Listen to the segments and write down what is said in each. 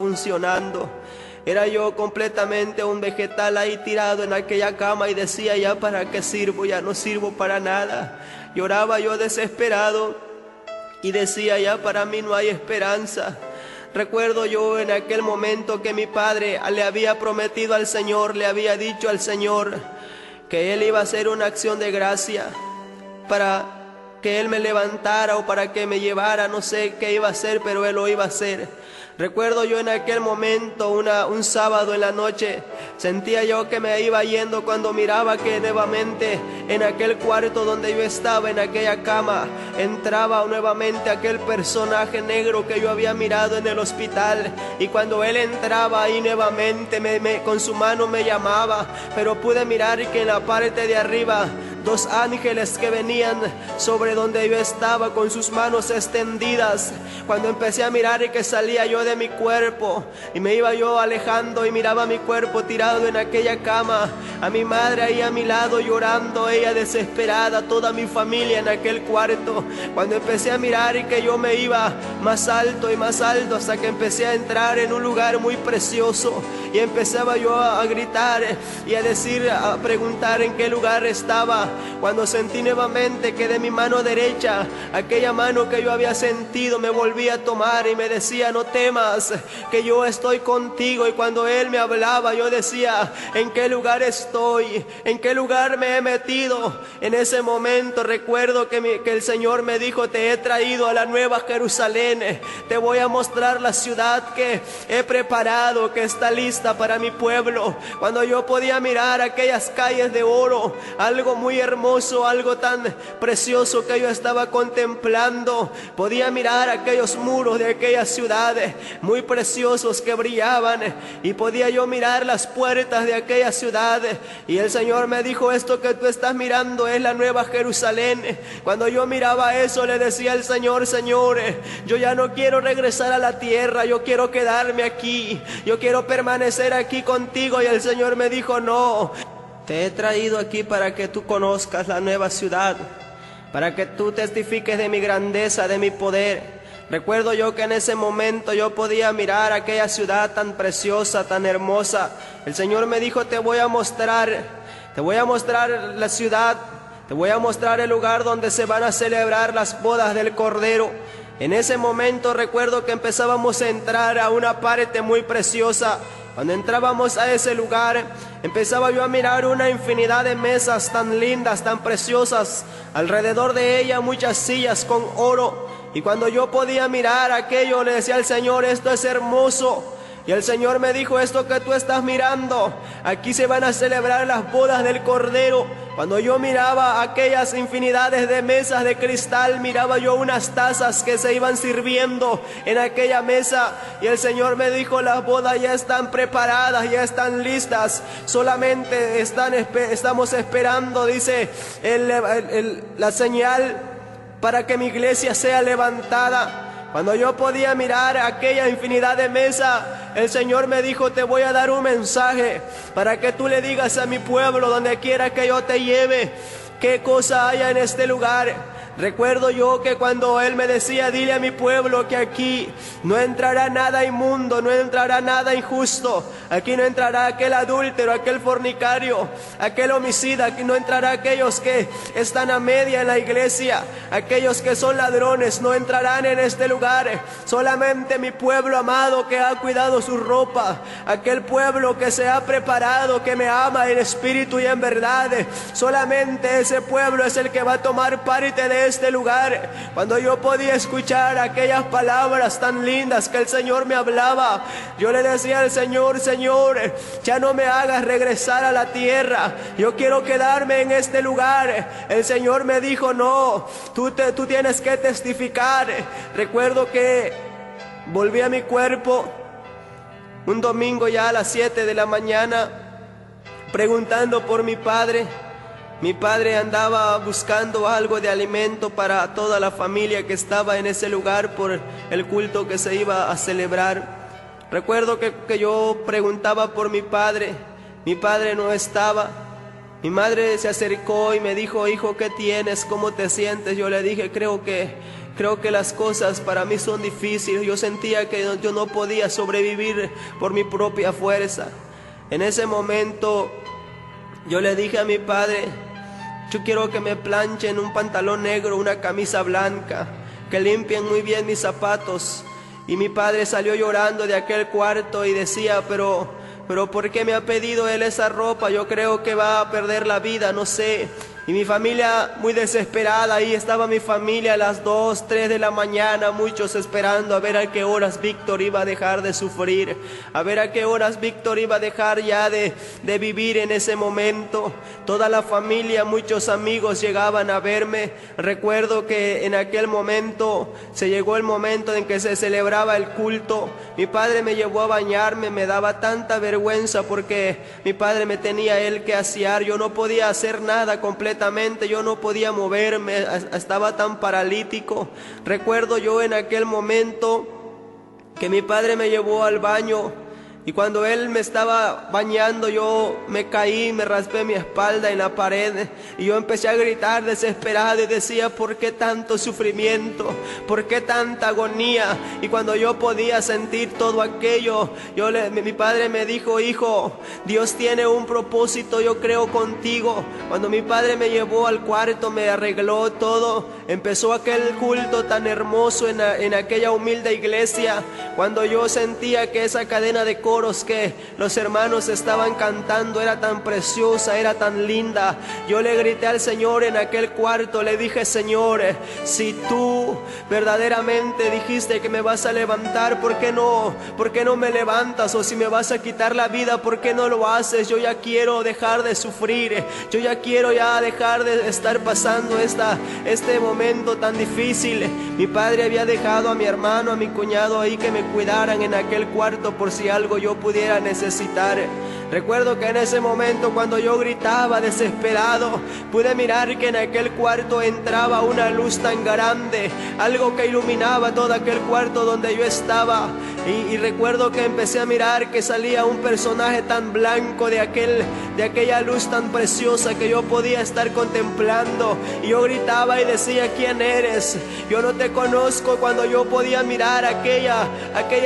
funcionando. Era yo completamente un vegetal ahí tirado en aquella cama y decía, ¿ya para qué sirvo? Ya no sirvo para nada. Lloraba yo desesperado y decía, ya para mí no hay esperanza. Recuerdo yo en aquel momento que mi padre le había prometido al Señor, le había dicho al Señor que Él iba a hacer una acción de gracia para que Él me levantara o para que me llevara, no sé qué iba a hacer, pero Él lo iba a hacer. Recuerdo yo en aquel momento, un sábado en la noche, sentía yo que me iba yendo cuando miraba que nuevamente en aquel cuarto donde yo estaba, en aquella cama, entraba nuevamente aquel personaje negro que yo había mirado en el hospital. Y cuando él entraba ahí nuevamente, con su mano me llamaba, pero pude mirar que en la parte de arriba, dos ángeles que venían sobre donde yo estaba con sus manos extendidas. Cuando empecé a mirar y que salía yo de mi cuerpo y me iba yo alejando y miraba mi cuerpo tirado en aquella cama, a mi madre ahí a mi lado llorando, ella desesperada, toda mi familia en aquel cuarto. Cuando empecé a mirar y que yo me iba más alto y más alto hasta que empecé a entrar en un lugar muy precioso y empezaba yo a gritar y a decir, a preguntar en qué lugar estaba. Cuando sentí nuevamente que de mi mano derecha, aquella mano que yo había sentido me volvía a tomar y me decía, no temas, que yo estoy contigo. Y cuando él me hablaba, yo decía, ¿en qué lugar estoy? ¿En qué lugar me he metido? En ese momento recuerdo que el Señor me dijo, te he traído a la Nueva Jerusalén, te voy a mostrar la ciudad que he preparado, que está lista para mi pueblo. Cuando yo podía mirar aquellas calles de oro, algo muy hermoso, algo tan precioso que yo estaba contemplando, podía mirar aquellos muros de aquellas ciudades muy preciosos que brillaban y podía yo mirar las puertas de aquella ciudad. Y el Señor me dijo, esto que tú estás mirando es la Nueva Jerusalén. Cuando yo miraba eso, le decía al Señor, Señor, yo ya no quiero regresar a la tierra, yo quiero quedarme aquí, yo quiero permanecer aquí contigo. Y el Señor me dijo, no, te he traído aquí para que tú conozcas la nueva ciudad, para que tú testifiques de mi grandeza, de mi poder. Recuerdo yo que en ese momento yo podía mirar aquella ciudad tan preciosa, tan hermosa. El Señor me dijo, te voy a mostrar la ciudad, te voy a mostrar el lugar donde se van a celebrar las bodas del Cordero. En ese momento recuerdo que empezábamos a entrar a una parte muy preciosa. Cuando entrábamos a ese lugar, empezaba yo a mirar una infinidad de mesas tan lindas, tan preciosas. Alrededor de ella muchas sillas con oro. Y cuando yo podía mirar aquello, le decía al Señor, esto es hermoso. Y el Señor me dijo, esto que tú estás mirando, aquí se van a celebrar las bodas del Cordero. Cuando yo miraba aquellas infinidades de mesas de cristal, miraba yo unas tazas que se iban sirviendo en aquella mesa. Y el Señor me dijo, las bodas ya están preparadas, ya están listas. Solamente estamos esperando, dice, la señal para que mi iglesia sea levantada. Cuando yo podía mirar aquella infinidad de mesas, el Señor me dijo, te voy a dar un mensaje para que tú le digas a mi pueblo, donde quiera que yo te lleve, qué cosa haya en este lugar. Recuerdo yo que cuando Él me decía, dile a mi pueblo que aquí no entrará nada inmundo, no entrará nada injusto, aquí no entrará aquel adúltero, aquel fornicario, aquel homicida, aquí no entrará aquellos que están a media en la iglesia, aquellos que son ladrones, no entrarán en este lugar. Solamente mi pueblo amado que ha cuidado su ropa, aquel pueblo que se ha preparado, que me ama en espíritu y en verdad, solamente ese pueblo es el que va a tomar parte de este lugar. Cuando yo podía escuchar aquellas palabras tan lindas que el Señor me hablaba, yo le decía al Señor, Señor, ya no me hagas regresar a la tierra, yo quiero quedarme en este lugar. El Señor me dijo, no, tú tienes que testificar. Recuerdo que volví a mi cuerpo un domingo ya a las 7 de la mañana, preguntando por mi padre. Mi padre andaba buscando algo de alimento para toda la familia que estaba en ese lugar por el culto que se iba a celebrar. Recuerdo que yo preguntaba por mi padre no estaba. Mi madre se acercó y me dijo, hijo, ¿qué tienes? ¿Cómo te sientes? Yo le dije, creo que creo que las cosas para mí son difíciles. Yo sentía que yo no podía sobrevivir por mi propia fuerza. En ese momento yo le dije a mi padre: yo quiero que me planchen un pantalón negro, una camisa blanca, que limpien muy bien mis zapatos. Y mi padre salió llorando de aquel cuarto y decía: pero ¿por qué me ha pedido él esa ropa? Yo creo que va a perder la vida, no sé. Y mi familia muy desesperada, ahí estaba mi familia a las 2, 3 de la mañana, muchos esperando a ver a qué horas Víctor iba a dejar de sufrir, a ver a qué horas Víctor iba a dejar ya de vivir en ese momento. Toda la familia, muchos amigos llegaban a verme. Recuerdo que en aquel momento se llegó el momento en que se celebraba el culto. Mi padre me llevó a bañarme, me daba tanta vergüenza porque mi padre me tenía él que asear. Yo no podía hacer nada completamente, yo no podía moverme, estaba tan paralítico. Recuerdo yo en aquel momento que mi padre me llevó al baño, y cuando él me estaba bañando yo me caí, me raspé mi espalda en la pared y yo empecé a gritar desesperado y decía: ¿por qué tanto sufrimiento? ¿Por qué tanta agonía? Y cuando yo podía sentir todo aquello, mi padre me dijo: hijo, Dios tiene un propósito, yo creo contigo. Cuando mi padre me llevó al cuarto, me arregló todo, empezó aquel culto tan hermoso en aquella humilde iglesia. Cuando yo sentía que esa cadena de coros que los hermanos estaban cantando era tan preciosa, era tan linda, yo le grité al Señor en aquel cuarto, le dije: Señor, si tú verdaderamente dijiste que me vas a levantar, ¿por qué no me levantas? O si me vas a quitar la vida, ¿por qué no lo haces? Yo ya quiero dejar de sufrir, yo ya quiero dejar de estar pasando este momento tan difícil. Mi padre había dejado a mi hermano, a mi cuñado ahí que me cuidaran en aquel cuarto por si algo yo pudiera necesitar. Recuerdo que en ese momento, cuando yo gritaba desesperado, pude mirar que en aquel cuarto entraba una luz tan grande, algo que iluminaba todo aquel cuarto donde yo estaba. Y recuerdo que empecé a mirar que salía un personaje tan blanco de aquella luz tan preciosa que yo podía estar contemplando. Y yo gritaba y decía: ¿quién eres? Yo no te conozco. Cuando yo podía mirar aquella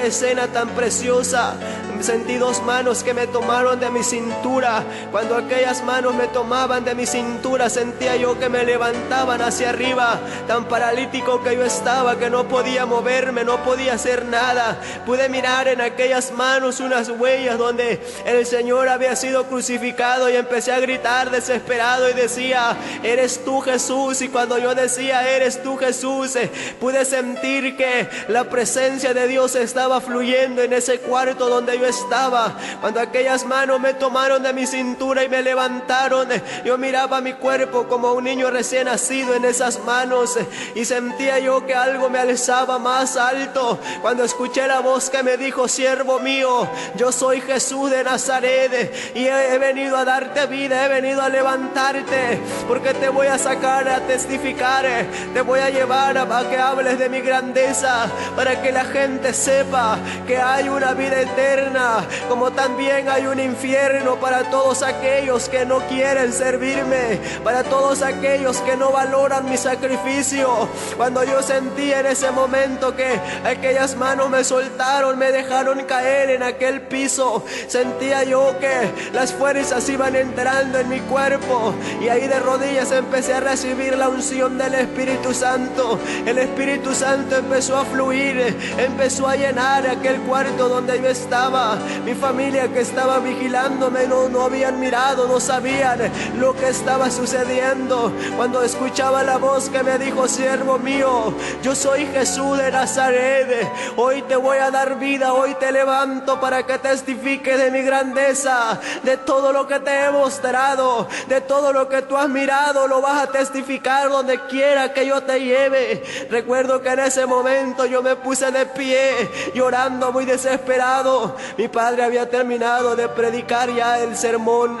escena tan preciosa, sentí dos manos que me tomaron de mi cintura. Cuando aquellas manos me tomaban de mi cintura, sentía yo que me levantaban hacia arriba. Tan paralítico que yo estaba, que no podía moverme, no podía hacer nada. Pude mirar en aquellas manos unas huellas donde el Señor había sido crucificado, y empecé a gritar desesperado y decía: eres tú, Jesús. Y cuando yo decía: eres tú, Jesús, pude sentir que la presencia de Dios estaba fluyendo en ese cuarto donde yo estaba. Cuando aquellas manos me tomaron de mi cintura y me levantaron, yo miraba mi cuerpo como un niño recién nacido en esas manos, y sentía yo que algo me alzaba más alto. Cuando escuché la voz que me dijo: siervo mío, yo soy Jesús de Nazaret, y he venido a darte vida, he venido a levantarte, porque te voy a sacar a testificar, te voy a llevar a que hables de mi grandeza, para que la gente sepa que hay una vida eterna, como también hay un infierno para todos aquellos que no quieren servirme, para todos aquellos que no valoran mi sacrificio. Cuando yo sentí en ese momento que aquellas manos me soltaron, me dejaron caer en aquel piso, sentía yo que las fuerzas iban entrando en mi cuerpo, y ahí de rodillas empecé a recibir la unción del Espíritu Santo. El Espíritu Santo empezó a fluir, empezó a llenar aquel cuarto donde yo estaba. Mi familia que estaba vigilándome no habían mirado, no sabían lo que estaba sucediendo. Cuando escuchaba la voz que me dijo: siervo mío, yo soy Jesús de Nazaret, hoy te voy a dar vida, hoy te levanto para que testifique de mi grandeza, de todo lo que te he mostrado, de todo lo que tú has mirado, lo vas a testificar donde quiera que yo te lleve. Recuerdo que en ese momento yo me puse de pie, llorando muy desesperado. Mi padre había terminado de predicar ya el sermón,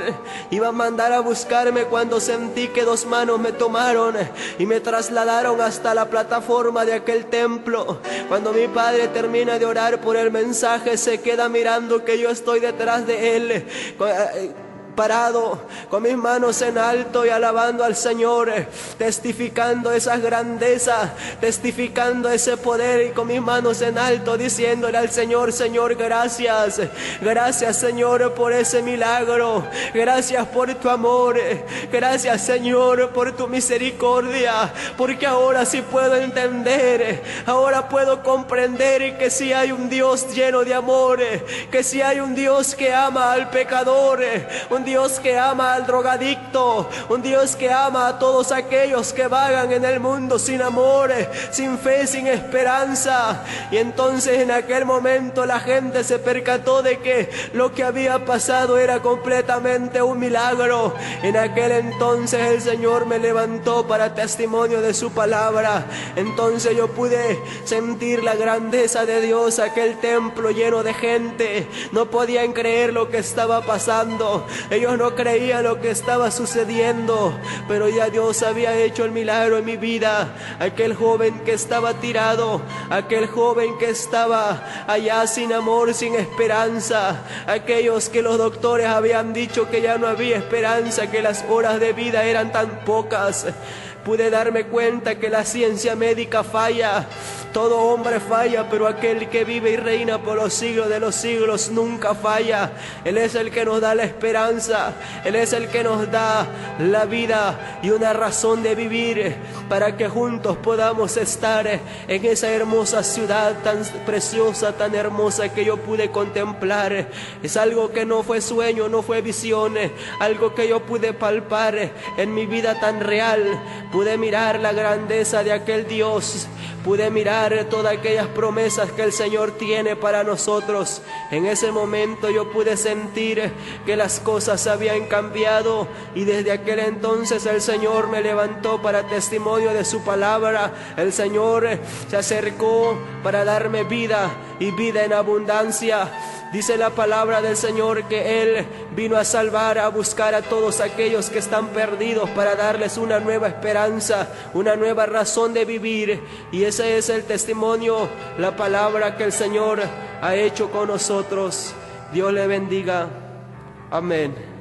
iba a mandar a buscarme cuando sentí que dos manos me tomaron y me trasladaron hasta la plataforma de aquel templo. Cuando mi padre termina de orar por el mensaje, se queda mirando que yo estoy detrás de él. parado con mis manos en alto y alabando al Señor, testificando esas grandezas, testificando ese poder, y con mis manos en alto diciéndole al Señor: Señor, gracias, gracias Señor por ese milagro, gracias por tu amor, gracias Señor por tu misericordia, porque ahora sí puedo entender, ahora puedo comprender que sí hay un Dios lleno de amor, que sí hay un Dios que ama al pecador, un Dios que ama al drogadicto, un Dios que ama a todos aquellos que vagan en el mundo sin amor, sin fe, sin esperanza. Y entonces en aquel momento la gente se percató de que lo que había pasado era completamente un milagro. En aquel entonces el Señor me levantó para testimonio de su palabra. Entonces yo pude sentir la grandeza de Dios, aquel templo lleno de gente. No podían creer lo que estaba pasando, ellos no creían lo que estaba sucediendo, pero ya Dios había hecho el milagro en mi vida. Aquel joven que estaba tirado, aquel joven que estaba allá sin amor, sin esperanza, aquellos que los doctores habían dicho que ya no había esperanza, que las horas de vida eran tan pocas. Pude darme cuenta que la ciencia médica falla, todo hombre falla, pero aquel que vive y reina por los siglos de los siglos nunca falla. Él es el que nos da la esperanza, Él es el que nos da la vida y una razón de vivir, para que juntos podamos estar en esa hermosa ciudad tan preciosa, tan hermosa que yo pude contemplar. Es algo que no fue sueño, no fue visión, algo que yo pude palpar en mi vida tan real. Pude mirar la grandeza de aquel Dios, pude mirar todas aquellas promesas que el Señor tiene para nosotros. En ese momento yo pude sentir que las cosas habían cambiado, y desde aquel entonces el Señor me levantó para testimonio de su palabra. El Señor se acercó para darme vida y vida en abundancia. Dice la palabra del Señor que Él vino a salvar, a buscar a todos aquellos que están perdidos, para darles una nueva esperanza, una nueva razón de vivir. Y ese es el testimonio, la palabra que el Señor ha hecho con nosotros. Dios le bendiga. Amén.